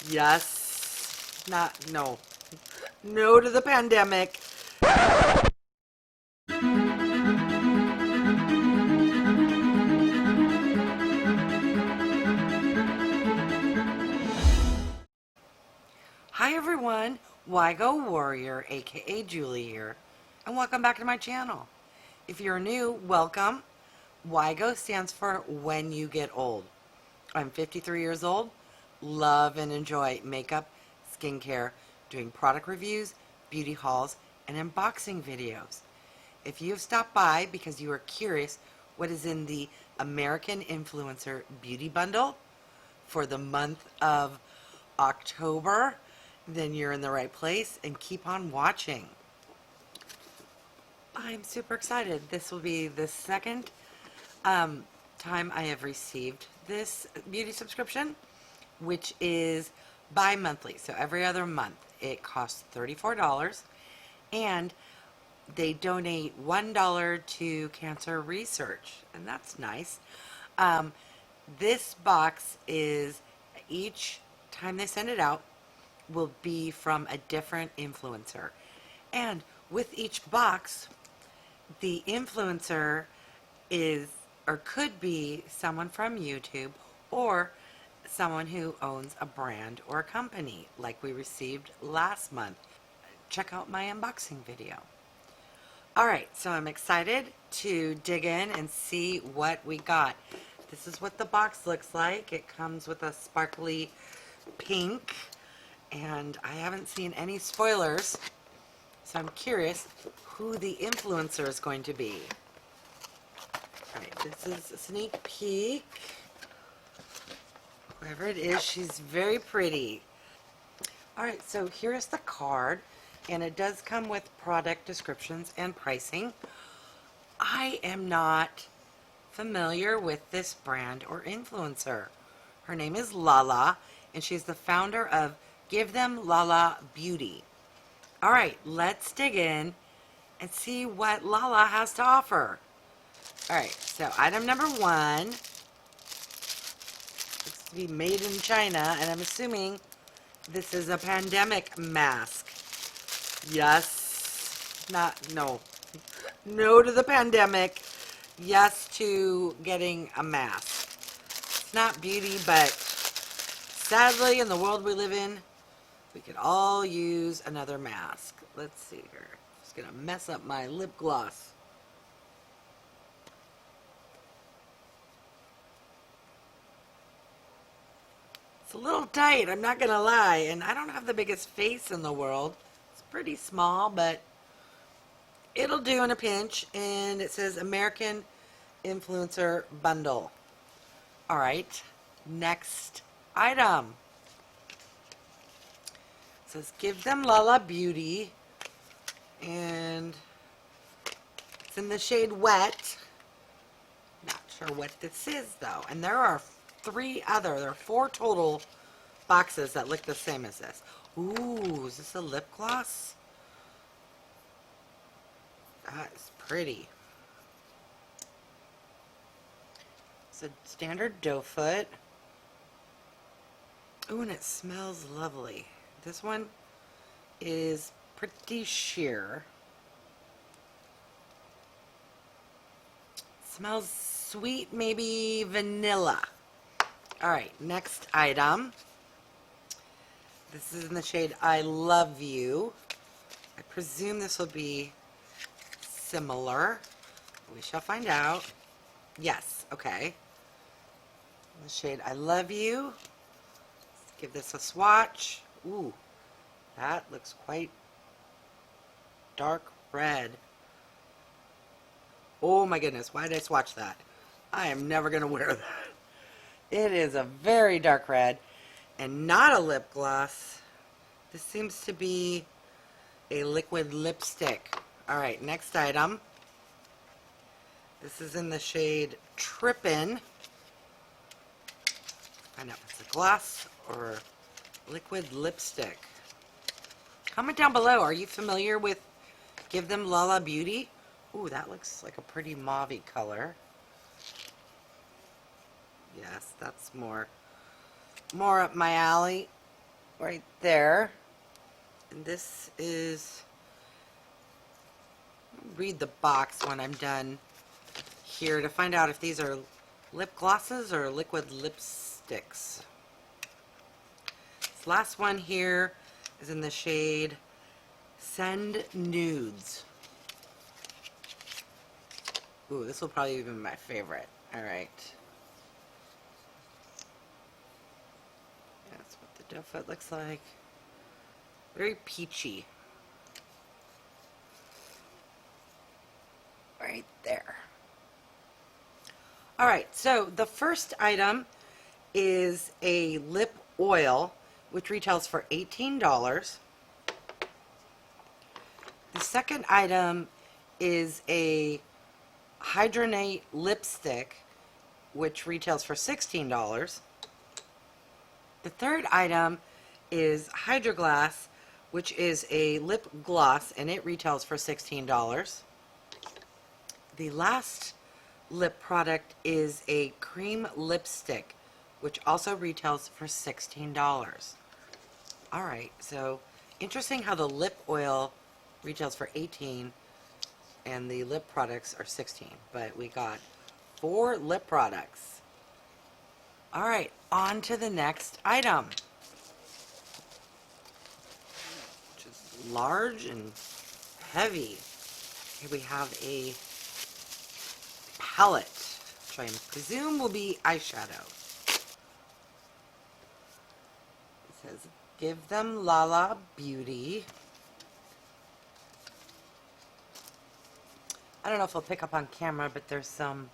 Yes. No. No to the pandemic. Hi everyone, Wygo Warrior, aka Julie here, and welcome back to my channel. If you're new, welcome. Wygo stands for When You Get Old. I'm 53 years old, love and enjoy makeup, skincare, doing product reviews, beauty hauls, and unboxing videos. If you have stopped by because you are curious what is in the American Influencer Beauty Bundle for the month of October, then you're in the right place and keep on watching. I'm super excited. This will be the second time I have received this beauty subscription, which is bi-monthly, so every other month. It costs $34, and they donate $1 to cancer research, and that's nice. This box is, each time they send it out, will be from a different influencer. And with each box, the influencer is or could be someone from YouTube or someone who owns a brand or a company like we received last month. Check out my unboxing video. Alright, so I'm excited to dig in and see what we got. This is what the box looks like. It comes with a sparkly pink, and I haven't seen any spoilers, so I'm curious who the influencer is going to be. Alright, this is a sneak peek. Whoever it is, she's very pretty. Alright, so here's the card, and it does come with product descriptions and pricing. I am not familiar with this brand or influencer. Her name is Lala, and she's the founder of GIVETHEMLALABEAUTY. Alright, let's dig in and see what Lala has to offer. Alright, so item number 1 looks to be made in China, and I'm assuming this is a pandemic mask. Yes. No. No to the pandemic. Yes to getting a mask. It's not beauty, but sadly, in the world we live in, we could all use another mask. Let's see here. Just gonna mess up my lip gloss. It's a little tight, I'm not gonna lie, and I don't have the biggest face in the world. It's pretty small, but it'll do in a pinch. And it says American Influencer Bundle. Alright, next item. It says Give Them Lala Beauty, and it's in the shade Wet. Not sure what this is though. And there are there are 4 total boxes that look the same as this. Ooh, is this a lip gloss? That is pretty. It's a standard doe foot. Ooh, and it smells lovely. This one is pretty sheer. Smells sweet, maybe vanilla. Alright, next item. This is in the shade I Love You. I presume this will be similar. We shall find out. Yes, okay. The shade I Love You. Let's give this a swatch. Ooh, that looks quite dark red. Oh my goodness, why did I swatch that? I am never going to wear that. It is a very dark red and not a lip gloss. This seems to be a liquid lipstick. Alright, next item. This is in the shade Trippin. Find out if it's a gloss or liquid lipstick. Comment down below. Are you familiar with Give Them Lala Beauty? Ooh, that looks like a pretty mauve-y color. Yes, that's more up my alley. right there. And this is, read the box when I'm done here to find out if these are lip glosses or liquid lipsticks. This last one here is in the shade Send Nudes. Ooh, this will probably be my favorite. Alright. That's what the doe foot looks like. Very peachy. Right there. Alright, so the first item is a lip oil, which retails for $18. The second item is a Hydromatte lipstick, which retails for $16. The third item is Hydrogloss, which is a lip gloss, and it retails for $16. The last lip product is a cream lipstick, which also retails for $16. Alright, so interesting how the lip oil retails for $18 and the lip products are $16, but we got 4 lip products. Alright, on to the next item, which is large and heavy. Here we have a palette, which I presume will be eyeshadow. It says, Give Them Lala Beauty. I don't know if it'll pick up on camera, but there's some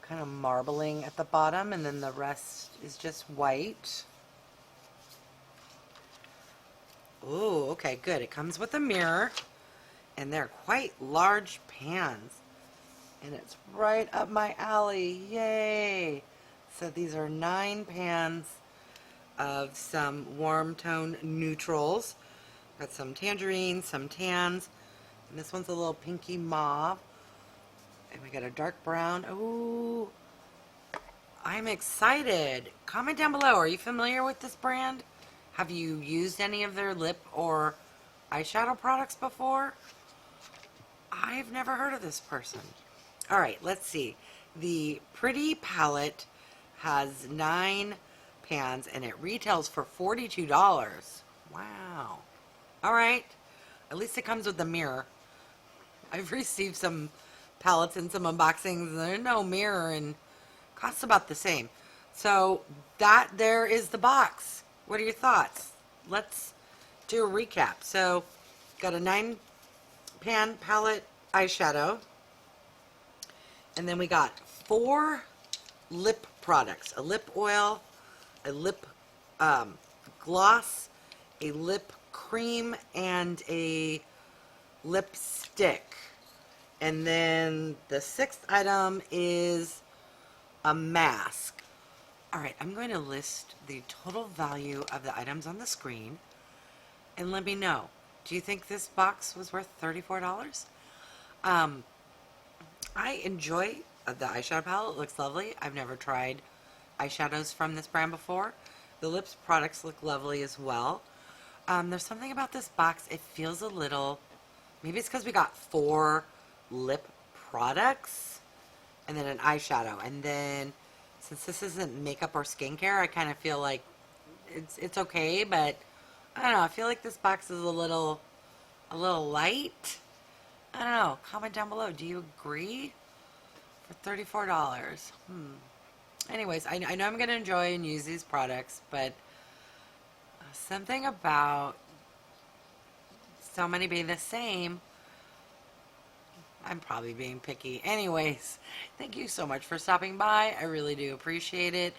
kind of marbling at the bottom, and then the rest is just white. Oh, okay, good. It comes with a mirror, and they're quite large pans. And it's right up my alley. Yay! So these are 9 pans of some warm tone neutrals. Got some tangerines, some tans, and this one's a little pinky mauve. And we got a dark brown. Ooh, I'm excited. Comment down below. Are you familiar with this brand? Have you used any of their lip or eyeshadow products before? I've never heard of this person. All right, let's see. The Pretty Palette has 9 pans, and it retails for $42. Wow. All right. At least it comes with a mirror. I've received some palettes and some unboxings, and there's no mirror, and costs about the same. So that there is the box. What are your thoughts? Let's do a recap. So got a 9-pan palette eyeshadow. And then we got 4 lip products. A lip oil, a lip gloss, a lip cream, and a lipstick. And then the 6th item is a mask. Alright, I'm going to list the total value of the items on the screen. And let me know. Do you think this box was worth $34? I enjoy the eyeshadow palette. It looks lovely. I've never tried eyeshadows from this brand before. The lips products look lovely as well. There's something about this box. It feels a little, maybe it's because we got 4 lip products and then an eyeshadow. And then since this isn't makeup or skincare, I kind of feel like it's okay, but I don't know. I feel like this box is a little light. I don't know. Comment down below. Do you agree? For $34. Anyways, I know I'm going to enjoy and use these products, but something about so many being the same, I'm probably being picky. Anyways, thank you so much for stopping by. I really do appreciate it.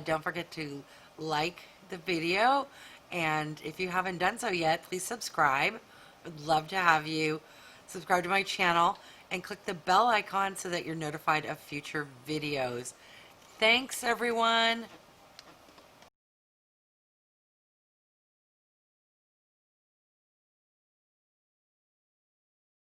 Don't forget to like the video, and if you haven't done so yet, please subscribe. I'd love to have you subscribe to my channel and click the bell icon so that you're notified of future videos. Thanks, everyone.